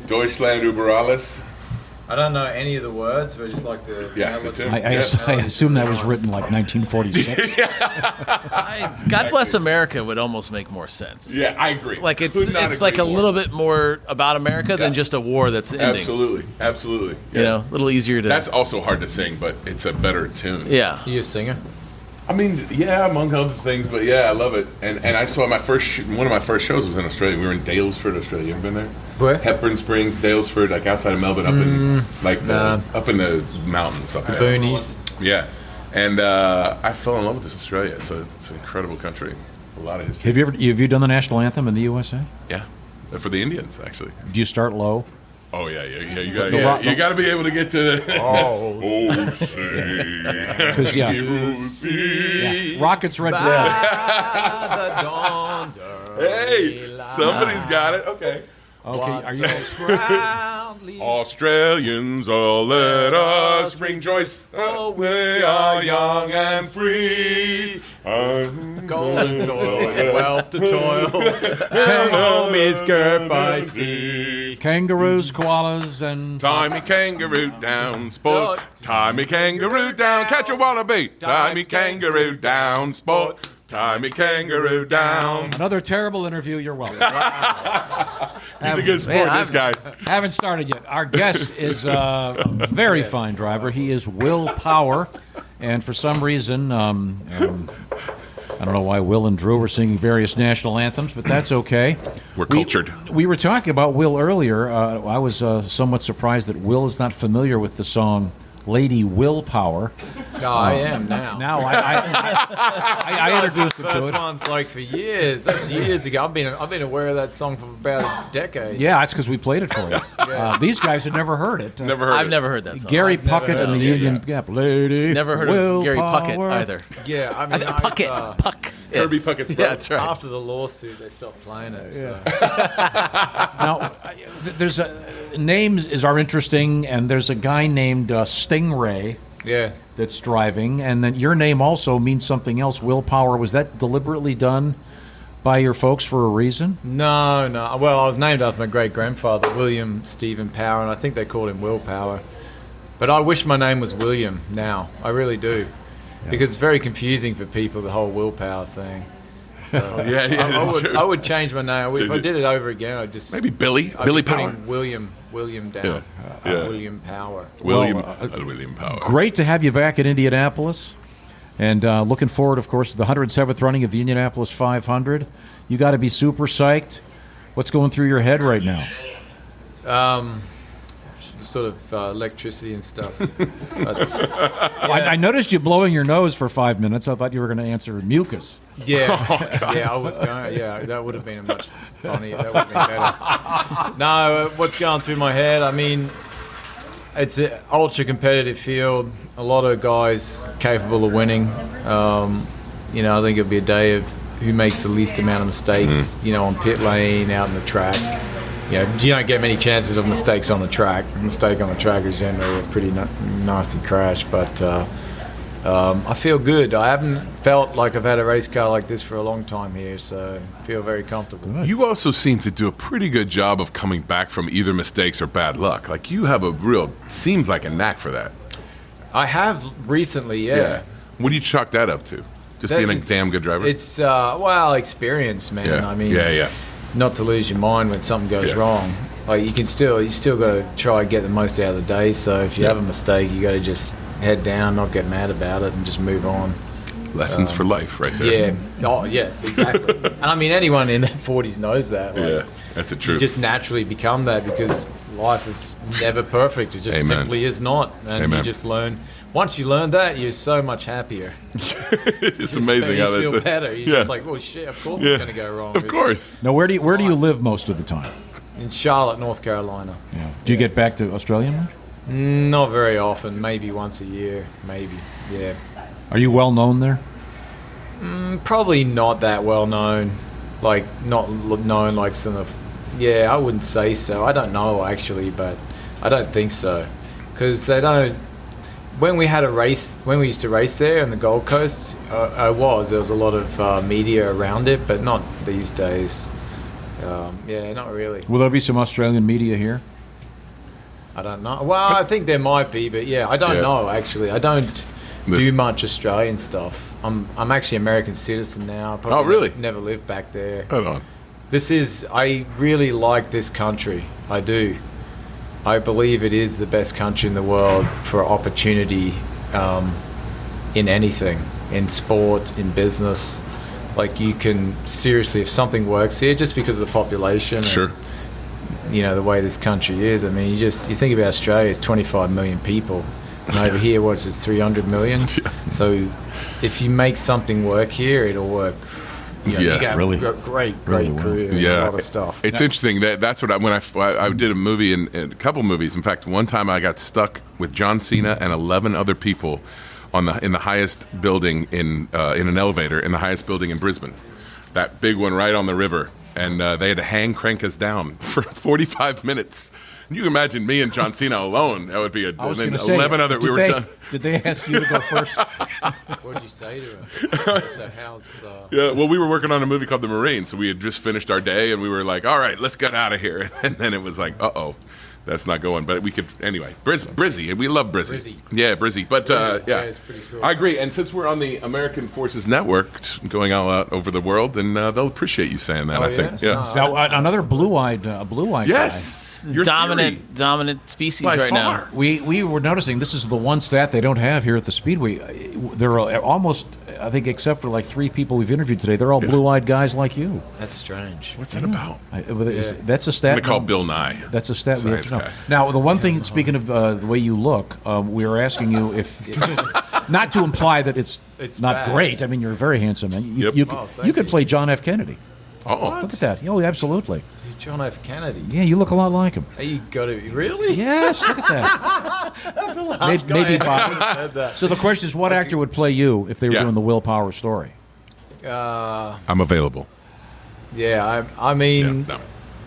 Deutschland über alles. I don't know any of the words, but just like the melody. I assume that was written like 1946. God Bless America would almost make more sense. Yeah, I agree. Like it's like a little bit more about America than just a war that's ending. Absolutely. You know, a little easier to. That's also hard to sing, but it's a better tune. Yeah. You a singer? I mean, yeah, among other things, but yeah, I love it. And I saw one of my first shows was in Australia. We were in Dalesford, Australia. You ever been there? Where? Hepburn Springs, Dalesford, like outside of Melbourne, up in the mountains up there. Boonies. Yeah, and I fell in love with this Australia. It's an incredible country, a lot of history. Have you done the national anthem in the USA? Yeah, for the Indians actually. Do you start low? Oh yeah. You got to be able to get to. Say, Rockets Red Glove. Hey, somebody's got it. Okay. Are you? Australians, all let us bring joys. We are young and free. Golden soil and wealth to toil. And home is girt by sea. Kangaroos, koalas, and Tie me kangaroo down, sport. Tie me kangaroo down, catch a wallaby. Tie me kangaroo down, sport. Tie me kangaroo down. Another terrible interview. You're welcome. He's a good sport, this guy. Haven't started yet. Our guest is a very fine driver. He is Will Power. And for some reason, I don't know why Will and Drew were singing various national anthems, but that's okay. We're cultured. We were talking about Will earlier. I was somewhat surprised that Will is not familiar with the song Lady Willpower. Oh, I am now. Now I introduced it to First it. one's like for years. That's years ago. I've been aware of that song for about a decade. Yeah, that's because we played it for you. These guys had never heard it. I've never heard that song. Gary Puckett and the Union Gap. Lady Never heard of Gary Puckett either. Yeah, I mean, Puck. Kirby Puckett's brother. Yeah, that's right. After the lawsuit, they stopped playing it. So. Now, there's names are interesting, and there's a guy named Stingray. Yeah. That's driving, and then your name also means something else. Willpower. Was that deliberately done by your folks for a reason? No. Well, I was named after my great-grandfather, William Stephen Power, and I think they called him Willpower. But I wish my name was William now. I really do. Yeah. Because it's very confusing for people, the whole willpower thing. So I would change my name. If I did it over again, I'd just... Maybe Billy Power. William down. William Power. William Power. Great to have you back in Indianapolis. And looking forward, of course, to the 107th running of the Indianapolis 500. You got to be super psyched. What's going through your head right now? Sort of electricity and stuff. I noticed you blowing your nose for 5 minutes. I thought you were going to answer mucus. Yeah, I was going. Yeah, that would have been much funnier. That would have been better. No, what's going through my head? I mean, it's an ultra competitive field. A lot of guys capable of winning. I think it'll be a day of who makes the least amount of mistakes. On pit lane, out in the track. You don't get many chances of mistakes on the track. A mistake on the track is generally a pretty nasty crash, but I feel good. I haven't felt like I've had a race car like this for a long time here, so I feel very comfortable. You also seem to do a pretty good job of coming back from either mistakes or bad luck. Like you have seems like a knack for that. I have recently, yeah. What do you chalk that up to? Just being a damn good driver? It's, experience, man. Yeah. I mean, not to lose your mind when something goes wrong. Like you still got to try and get the most out of the day. So if you have a mistake, you got to just head down, not get mad about it, and just move on. Lessons for life, right there. Yeah. Oh, yeah. Exactly. And I mean, anyone in their 40s knows that. Like, that's the truth. You just naturally become that because life is never perfect. It just simply is not, and you just learn. Once you learn that, you're so much happier. It's amazing how that's... You feel better. You're just like, oh, shit, of course it's going to go wrong. Of course. Now, where do you live most of the time? In Charlotte, North Carolina. Yeah. Do you get back to Australia much? Not very often. Maybe once a year. Maybe, yeah. Are you well known there? Probably not that well known. Like, not known like some of... Yeah, I wouldn't say so. I don't know, actually, but I don't think so. Because they don't... When we used to race there on the Gold Coast, there was a lot of media around it, but not these days. Yeah, not really. Will there be some Australian media here? I don't know. Well, I think there might be, but yeah, I don't know actually. I don't do much Australian stuff. I'm actually American citizen now. Probably really? Never lived back there. Hold on. I really like this country. I do. I believe it is the best country in the world for opportunity in anything, in sport, in business. Like you can seriously, if something works here, just because of the population. Sure. And, the way this country is. I mean, you think about Australia, it's 25 million people. And over here, what's it, 300 million? Yeah. So if you make something work here, it'll work. You got really, a great career. Yeah, a lot of stuff. It's interesting that's what when I did a movie and a couple movies. In fact, one time I got stuck with John Cena and 11 other people in the highest building in an elevator in the highest building in Brisbane, that big one right on the river, and they had to hand crank us down for 45 minutes. You can imagine me and John Cena alone. That would be 11 other. We were done. Did they ask you to go first? What did you say to him? Yeah, well, we were working on a movie called The Marine, so we had just finished our day, and we were like, all right, let's get out of here. And then it was like, uh-oh, that's not going. But we could, anyway, Brizzy. We love Brizzy. Yeah, Brizzy. But, yeah. It's pretty cool. I agree. And since we're on the American Forces Network, going all out over the world, and they'll appreciate you saying that, I think. Yeah. Now, another blue-eyed guy. Yes. Your dominant species by right far. now. We were noticing this is the one stat they don't have here at the Speedway. There are almost, I think, except for like 3 people we've interviewed today, they're all blue-eyed guys like you. That's strange. What's that about? That's a stat. I'm going to call Bill Nye. That's a stat we have Science to know. guy. Now, the one thing, speaking of the way you look, we were asking you if, not to imply that it's not bad. great. I mean, you're very handsome, man. Yep. You could play John F. Kennedy. Oh, Look at that. Oh, absolutely. John F. Kennedy. Yeah, you look a lot like him. You got to really? Yes, look at that. That's the last Maybe guy Bob. who said that. So the question is, what actor would play you if they were doing the Will Power story? I'm available. Yeah, I mean,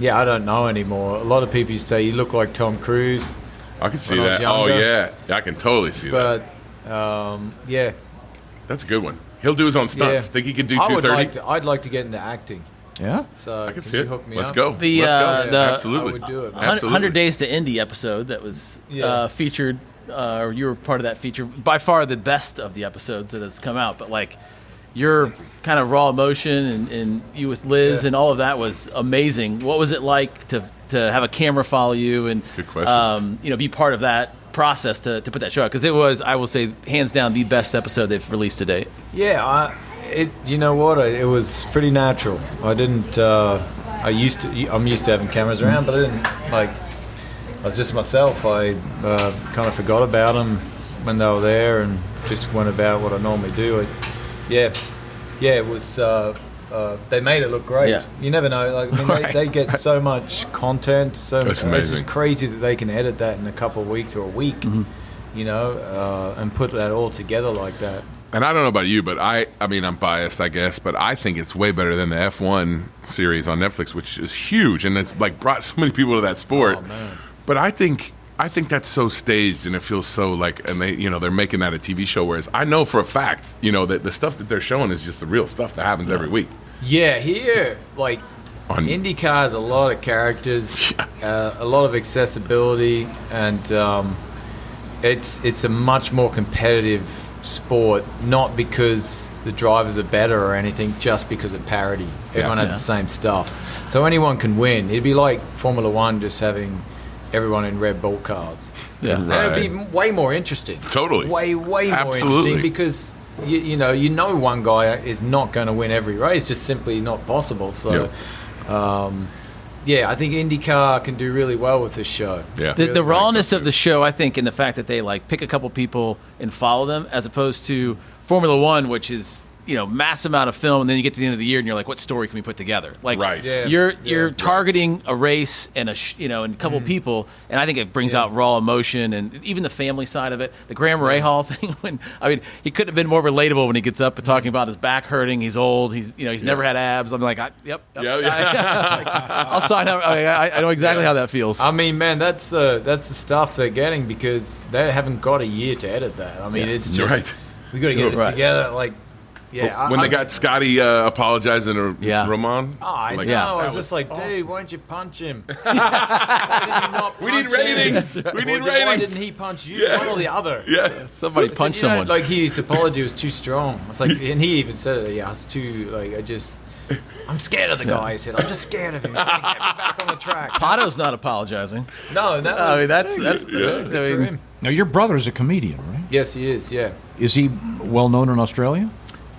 Yeah, I don't know anymore. A lot of people used to say you look like Tom Cruise, I can see when I was that. Oh, younger. yeah. I can totally see that. but yeah. That's a good one. He'll do his own stunts. Yeah. Think he can do I would 230? I'd like to get into acting. Yeah? So I can see you it. hook me Let's up? go. The, Let's go. the- Absolutely. I would do it, man. Absolutely. 100 Days to Indy episode that was featured, or you were part of that feature. By far the best of the episodes that has come out. But like your kind of raw emotion and you with Liz and all of that was amazing. What was it like to have a camera follow you and Good question. be part of that process to put that show out? Because it was, I will say, hands down the best episode they've released to date. Yeah, you know what? It was pretty natural. I didn't. I'm used to having cameras around, but I didn't like. I was just myself. I kind of forgot about them when they were there and just went about what I normally do. It was. They made it look great. Yeah. You never know. Like, I mean, they get so much content. That's It's amazing. just crazy that they can edit that in a couple of weeks or a week. And put that all together like that. And I don't know about you, but I mean, I'm biased, I guess, but I think it's way better than the F1 series on Netflix, which is huge, and it's like brought so many people to that sport. Oh, man. But I think that's so staged, and it feels so like, and they're making that a TV show. Whereas I know for a fact, that the stuff that they're showing is just the real stuff that happens every week. Yeah, here, like, On IndyCar has a lot of characters, a lot of accessibility, and it's a much more competitive sport, not because the drivers are better or anything, just because of parity. Everyone has the same stuff. So anyone can win. It'd be like Formula One just having everyone in Red Bull cars. Yeah. And it'd be way more interesting. Totally. Way more Absolutely. interesting because you know one guy is not going to win every race, just simply not possible. So I think IndyCar can do really well with this show. Yeah. The rawness of the show, I think, in the fact that they like pick a couple people and follow them, as opposed to Formula One, which is mass amount of film, and then you get to the end of the year and you're like, what story can we put together? Like, Right. Yeah. you're targeting a race and and a couple people, and I think it brings out raw emotion and even the family side of it. The Graham Rahal thing, he couldn't have been more relatable when he gets up and talking about his back hurting, he's old, he's never had abs. I'm like, yep. I'll sign up. I know exactly how that feels. I mean, man, that's the stuff they're getting because they haven't got a year to edit that. I mean, it's just Right. we got to get this Right. together. Like, Yeah, when they got Scotty apologizing to Yeah. Roman. Oh, I know. yeah. I was just like, dude, why don't you punch him? Why did he not We need punch him? ratings. We need Why ratings. didn't he punch you? One or the other. Yeah. Somebody I said, punch you know, someone. like his apology was too strong. It's like, and he even said it. Yeah, I was too like I'm scared of the guy. He said, I'm just scared of him. He's trying to get me back on the track. Pato's not apologizing. No, that was, I mean, that's good for him. Now, your brother's a comedian, right? Yes, he is. Yeah, Is he well known in Australia?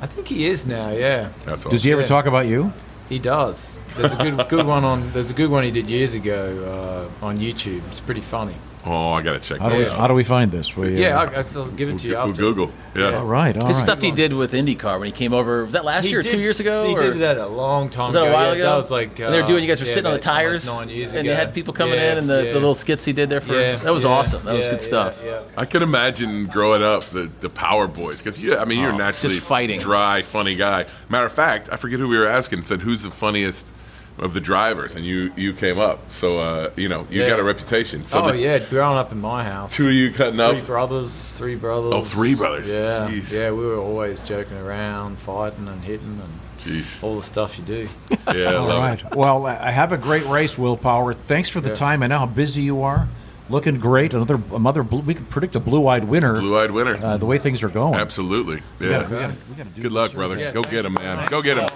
I think he is now. Yeah, That's awesome. Does he ever Yeah. talk about you? he does. There's a good one on. There's a good one he did years ago on YouTube. It's pretty funny. Oh, I gotta check How do, that we, out. how do we find this? I'll give it to you We'll after. Google. Yeah. All right, all His right. stuff he did with IndyCar when he came over. Was that last year or 2 years ago? He or? did that a long time Was that ago. a while Yeah, ago? That was like And they were doing. You guys were yeah, sitting on the about almost tires, 9 years and ago. they had people coming Yeah, in, and the yeah. little skits he did there for. Yeah, that was yeah, awesome. That was yeah, good stuff. Yeah, I can imagine growing up the Power Boys because you're naturally just fighting. dry, funny guy. Matter of fact, I forget who we were asking. Said who's the funniest of the drivers, and you came up. So you Yeah. got a reputation. So Oh the yeah, growing up in my house. two of you cutting up. Three brothers. Oh, three brothers. Yeah, Jeez. yeah. We were always joking around, fighting and hitting, and Jeez. all the stuff you do. Yeah, I All love right. it. Well, I have a great race, Will Power. Thanks for the time. I know how busy you are. Looking great. Another we can predict a blue-eyed winner. Blue-eyed winner. The way things are going. Absolutely. Yeah. We gotta do Good luck, this. brother. Yeah, Go thank get him, you. man. Go get him.